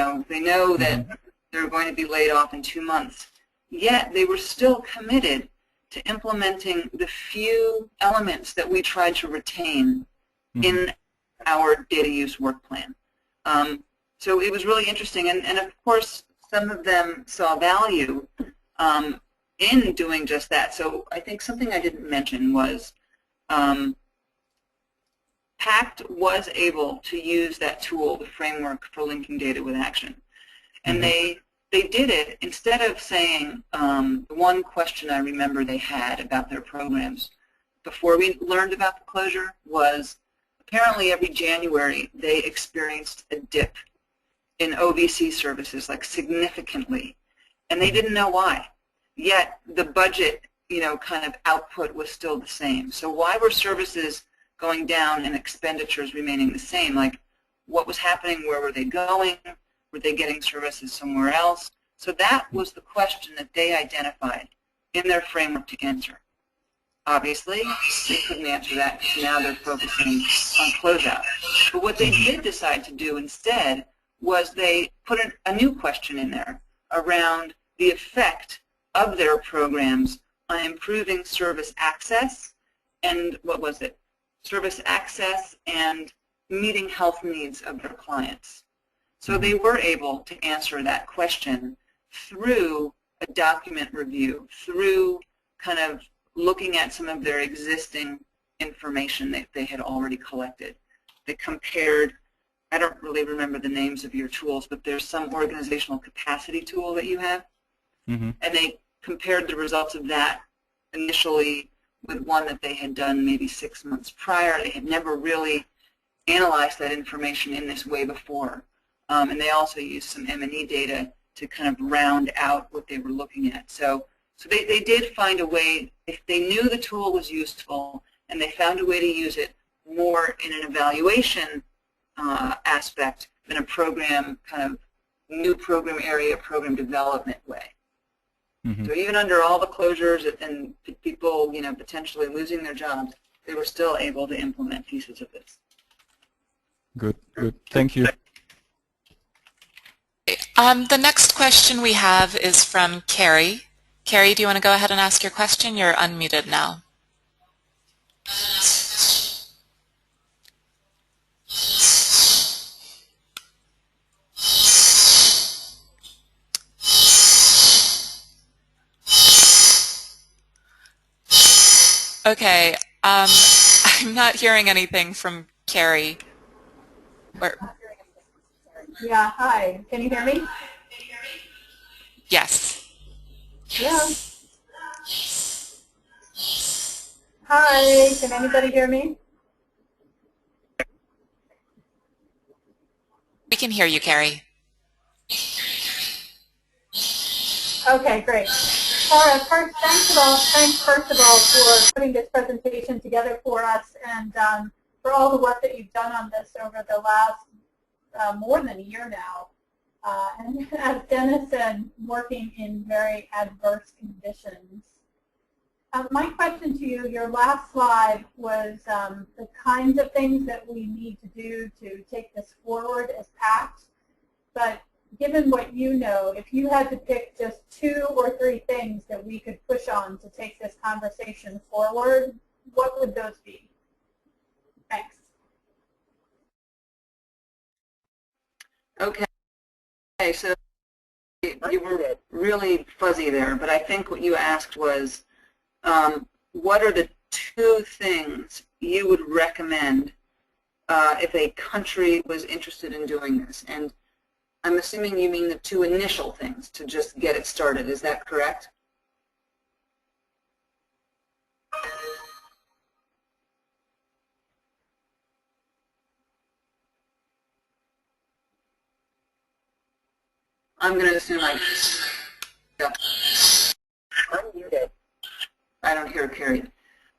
know that they're going to be laid off in 2 months. Yet they were still committed to implementing the few elements that we tried to retain in our data use work plan. So it was really interesting. And of course, some of them saw value in doing just that. So I think something I didn't mention was Pact was able to use that tool, the framework for linking data with action. And they did it instead of saying, the one question I remember they had about their programs before we learned about the closure was apparently every January they experienced a dip in OVC services, like significantly, and they didn't know why. Yet the budget, kind of output was still the same. So why were services going down and expenditures remaining the same? Like, what was happening? Where were they going? Were they getting services somewhere else? So that was the question that they identified in their framework to answer. Obviously, they couldn't answer that because now they're focusing on closeout. But what they did decide to do instead was they put a new question in there around the effect of their programs on improving service access and, service access and meeting health needs of their clients. So they were able to answer that question through a document review, through kind of looking at some of their existing information that they had already collected. They compared, I don't really remember the names of your tools, but there's some organizational capacity tool that you have, and they compared the results of that initially with one that they had done maybe 6 months prior. They had never really analyzed that information in this way before. And they also used some M&E data to kind of round out what they were looking at. So they did find a way, if they knew the tool was useful and they found a way to use it more in an evaluation aspect than a program kind of new program area, program development way. So even under all the closures and people, potentially losing their jobs, they were still able to implement pieces of this. Good. Thank you. The next question we have is from Carrie. Carrie, do you want to go ahead and ask your question? You're unmuted now. Okay, I'm not hearing anything from Carrie. Yeah, hi. Can you hear me? Yes. Yeah. Hi, can anybody hear me? We can hear you, Carrie. Okay, great. Laura, thanks first of all for putting this presentation together for us and for all the work that you've done on this over the last more than a year now. and as Dennis said, working in very adverse conditions. My question to you, your last slide was the kinds of things that we need to do to take this forward as Pact. But given what you know, if you had to pick just 2 or 3 things that we could push on to take this conversation forward, what would those be? Thanks. Okay, so you were really fuzzy there, but I think what you asked was, what are the 2 things you would recommend if a country was interested in doing this? And I'm assuming you mean the 2 initial things to just get it started. Is that correct? I'm going to assume yeah. I'm muted. I don't hear Carrie.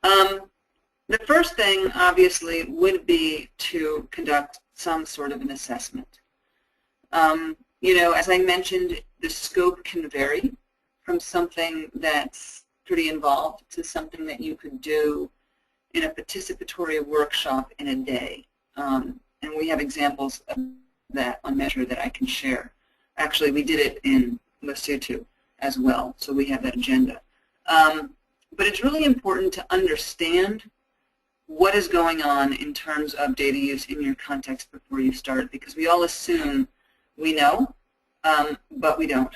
The first thing, obviously, would be to conduct some sort of an assessment. You know, as I mentioned, the scope can vary from something that's pretty involved to something that you could do in a participatory workshop in a day. And we have examples of that on Measure that I can share. Actually, we did it in Lesotho as well, so we have that agenda. But it's really important to understand what is going on in terms of data use in your context before you start, because we all assume we know, but we don't.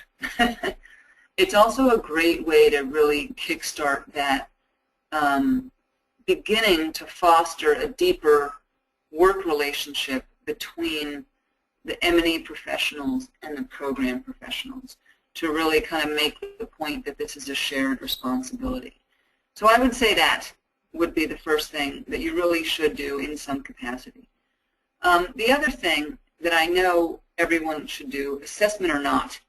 It's also a great way to really kickstart that beginning to foster a deeper work relationship between the M&E professionals and the program professionals to really kind of make the point that this is a shared responsibility. So I would say that would be the first thing that you really should do in some capacity. The other thing that I know everyone should do, assessment or not,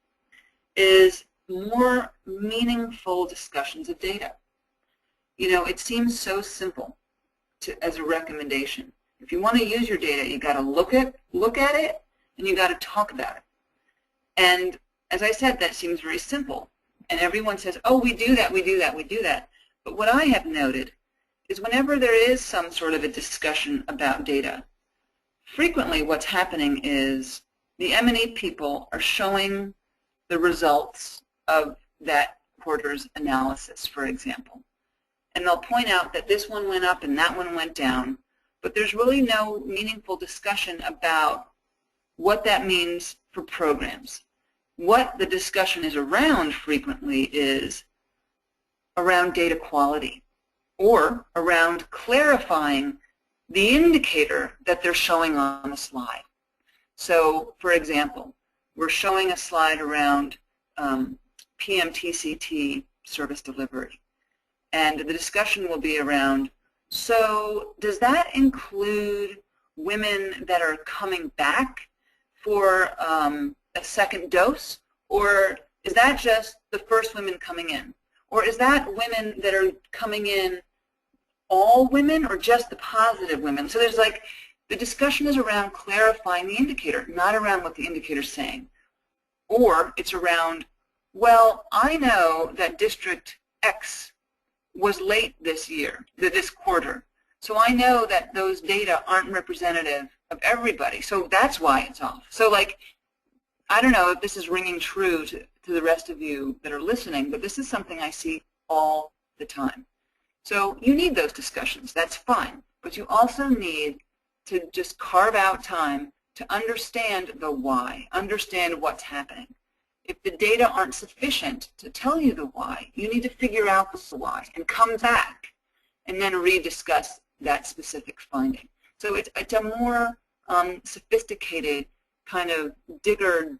is more meaningful discussions of data. You know, it seems so simple as a recommendation. If you want to use your data, you got to look at it, and you got to talk about it. And as I said, that seems very simple. And everyone says, oh, we do that, we do that, we do that. But what I have noted is whenever there is some sort of a discussion about data, frequently what's happening is the M&E people are showing the results of that quarter's analysis, for example. And they'll point out that this one went up and that one went down, but there's really no meaningful discussion about what that means for programs. What the discussion is around frequently is around data quality or around clarifying the indicator that they're showing on the slide. So, for example, we're showing a slide around PMTCT service delivery, and the discussion will be around, so does that include women that are coming back for a second dose, or is that just the first women coming in? Or is that women that are coming in all women or just the positive women? So there's like, the discussion is around clarifying the indicator, not around what the indicator's saying. Or it's around, well, I know that District X was late this year, this quarter. So I know that those data aren't representative of everybody. So that's why it's off. So like, I don't know if this is ringing true to the rest of you that are listening, but this is something I see all the time. So you need those discussions. That's fine. But you also need to just carve out time to understand the why, understand what's happening. If the data aren't sufficient to tell you the why, you need to figure out the why and come back and then rediscuss that specific finding. So it's a more sophisticated kind of deeper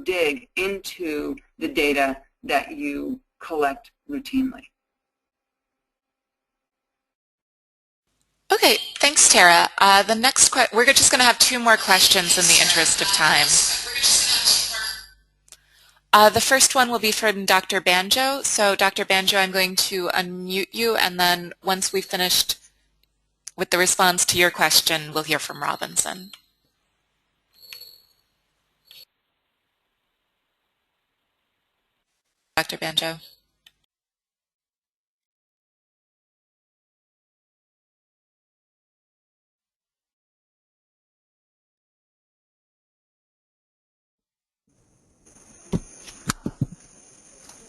dig into the data that you collect routinely. Okay, thanks, Tara. The next we're just going to have 2 more questions in the interest of time. The first one will be from Dr. Banjo. So, Dr. Banjo, I'm going to unmute you, and then once we've finished with the response to your question, we'll hear from Robinson. Dr. Banjo.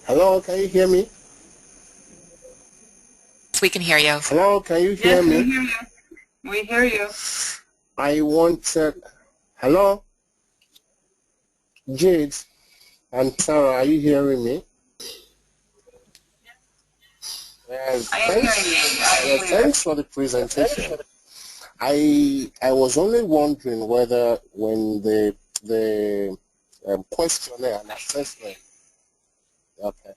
Hello, can you hear me? We can hear you. Hello, can you hear Yes, me? we hear you. We hear you. I wanted, hello? Jade and Sarah, are you hearing me? I am hearing you. Thanks for the presentation. I was only wondering whether when the questionnaire and assessment, okay,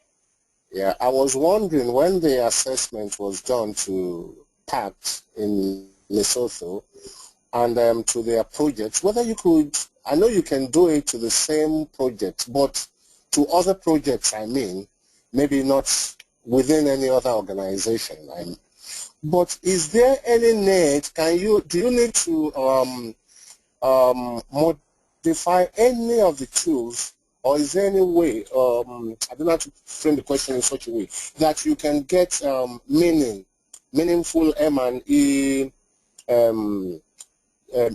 yeah, I was wondering when the assessment was done to Pact in Lesotho and to their projects, whether you could, I know you can do it to the same project, but to other projects, I mean, maybe not within any other organization. But is there any need, do you need to modify any of the tools, or is there any way, I don't know how to frame the question in such a way, that you can get meaningful M&E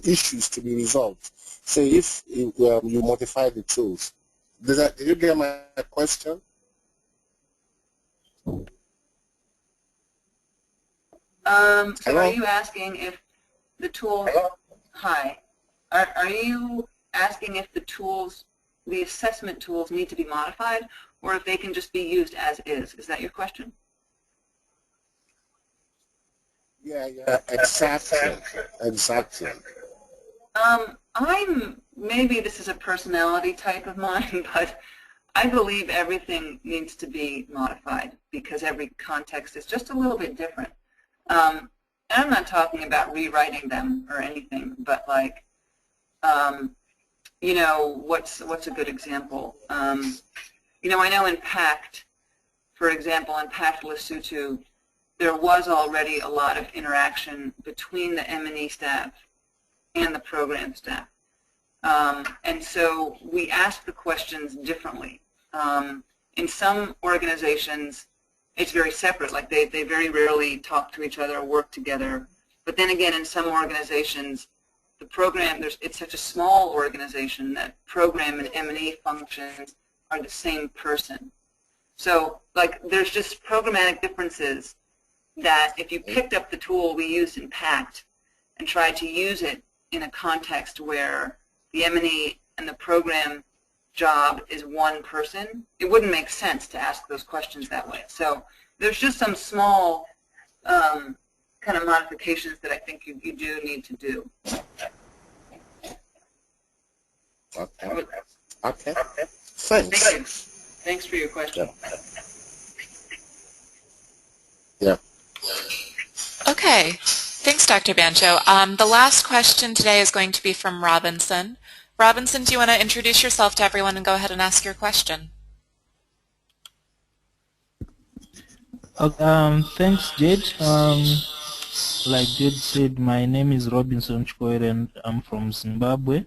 issues to be resolved? Say if you modify the tools. Did you get my question? So Hello? are you asking if the tools, hi, are you asking if the tools, the assessment tools need to be modified, or if they can just be used as is? Is that your question? Yeah, exactly. Maybe this is a personality type of mine, but I believe everything needs to be modified because every context is just a little bit different. And I'm not talking about rewriting them or anything, but like, you know, what's a good example? You know, I know in Pact, for example, in Pact Lesotho, there was already a lot of interaction between the M&E staff and the program staff. And so we ask the questions differently. In some organizations, it's very separate, like they very rarely talk to each other or work together. But then again, in some organizations, the program, it's such a small organization that program and M&E functions are the same person. So like there's just programmatic differences that if you picked up the tool we used in Pact and tried to use it in a context where the M&E and the program job is one person, it wouldn't make sense to ask those questions that way. So there's just some small kind of modifications that I think you do need to do. Okay. Thanks. Thank you. Thanks for your question. Yeah. Okay. Thanks, Dr. Banjo. The last question today is going to be from Robinson. Robinson, do you want to introduce yourself to everyone and go ahead and ask your question? Thanks, Jade. Like Jade said, my name is Robinson Chikoire and I'm from Zimbabwe.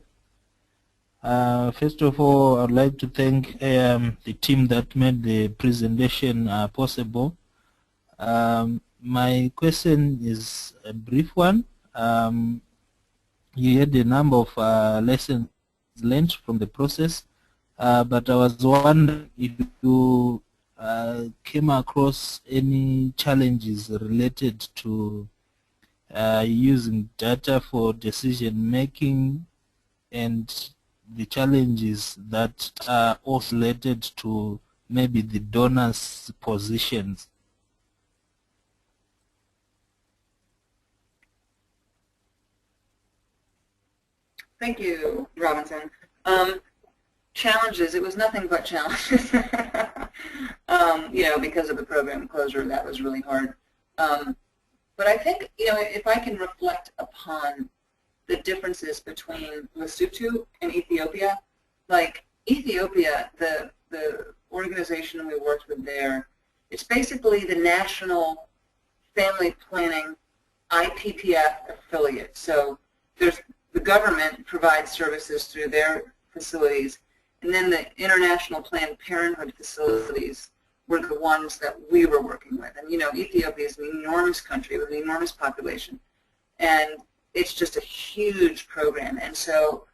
First of all, I'd like to thank the team that made the presentation possible. My question is a brief one. You had a number of lessons learned from the process, but I was wondering if you came across any challenges related to using data for decision making and the challenges that are also related to maybe the donors' positions. Thank you, Robinson. Challenges, it was nothing but challenges. You know, because of the program closure, that was really hard. But I think, you know, if I can reflect upon the differences between Lesotho and Ethiopia, like Ethiopia, the organization we worked with there, it's basically the National Family Planning IPPF affiliate. So the government provides services through their facilities, And then the international Planned Parenthood facilities were the ones that we were working with. And, you know, Ethiopia is an enormous country with an enormous population. And it's just a huge program. And so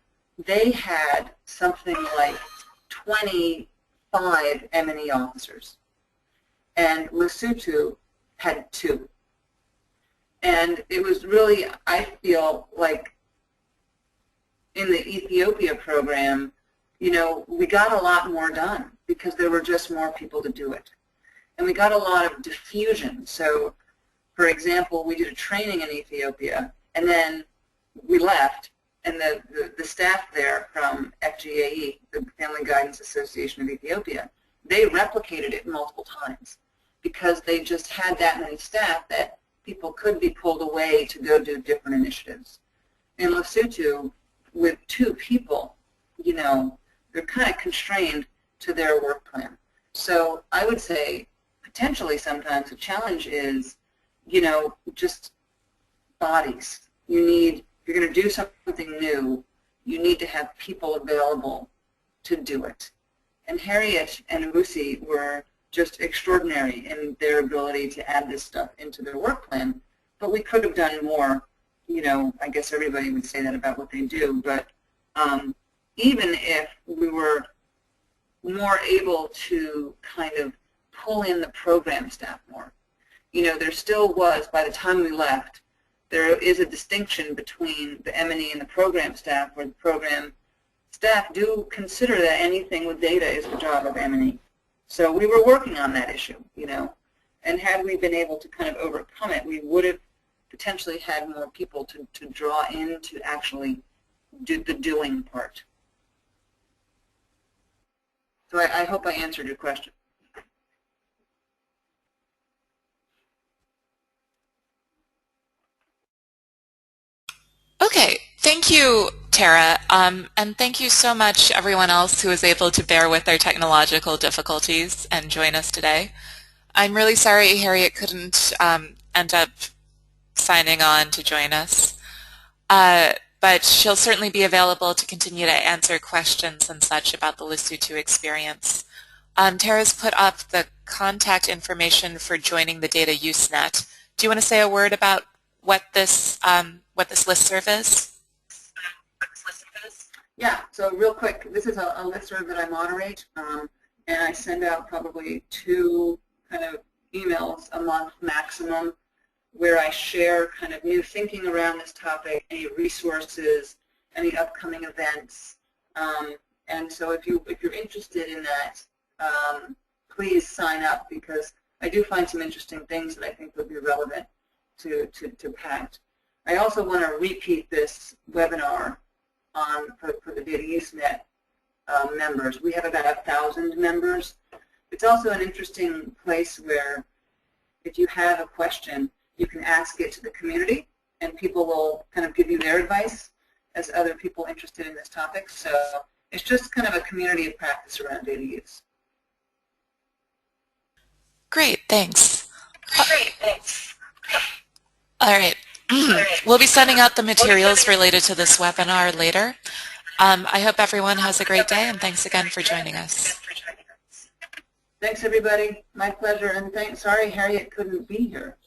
they had something like 25 M&E officers. And Lesotho had 2. And it was really, I feel like in the Ethiopia program, you know, we got a lot more done because there were just more people to do it. And we got a lot of diffusion. So, for example, we did a training in Ethiopia, and then we left, and the staff there from FGAE, the Family Guidance Association of Ethiopia, they replicated it multiple times because they just had that many staff that people could be pulled away to go do different initiatives. In Lesotho, with 2 people, you know, they're kind of constrained to their work plan. So I would say potentially sometimes the challenge is, you know, just bodies. You need, if you're going to do something new, you need to have people available to do it. And Harriet and Lucy were just extraordinary in their ability to add this stuff into their work plan, but we could have done more. You know, I guess everybody would say that about what they do, but even if we were more able to kind of pull in the program staff more, you know, there still was, by the time we left, there is a distinction between the M&E and the program staff, where the program staff do consider that anything with data is the job of M&E. So we were working on that issue, you know, and had we been able to kind of overcome it, we would have potentially had more people to draw in to actually do the doing part. So I hope I answered your question. Okay, thank you, Tara, and thank you so much everyone else who was able to bear with our technological difficulties and join us today. I'm really sorry Harriet couldn't end up signing on to join us, but she'll certainly be available to continue to answer questions and such about the Lesotho experience. Tara's put up the contact information for joining the Data Usenet. Do you want to say a word about what this listserv is? Yeah, so real quick, this is a listserv that I moderate, and I send out probably 2 kind of emails a month maximum, where I share kind of new thinking around this topic, any resources, any upcoming events. And so if you're interested in that, please sign up, because I do find some interesting things that I think would be relevant to Pact. I also want to repeat this webinar for the Data Usenet members. We have about 1,000 members. It's also an interesting place where if you have a question, you can ask it to the community, and people will kind of give you their advice as other people interested in this topic. So it's just kind of a community of practice around data use. Great, thanks. All right. We'll be sending out the materials related to this webinar later. I hope everyone has a great day, and thanks again for joining us. Thanks, everybody. My pleasure, and sorry Harriet couldn't be here.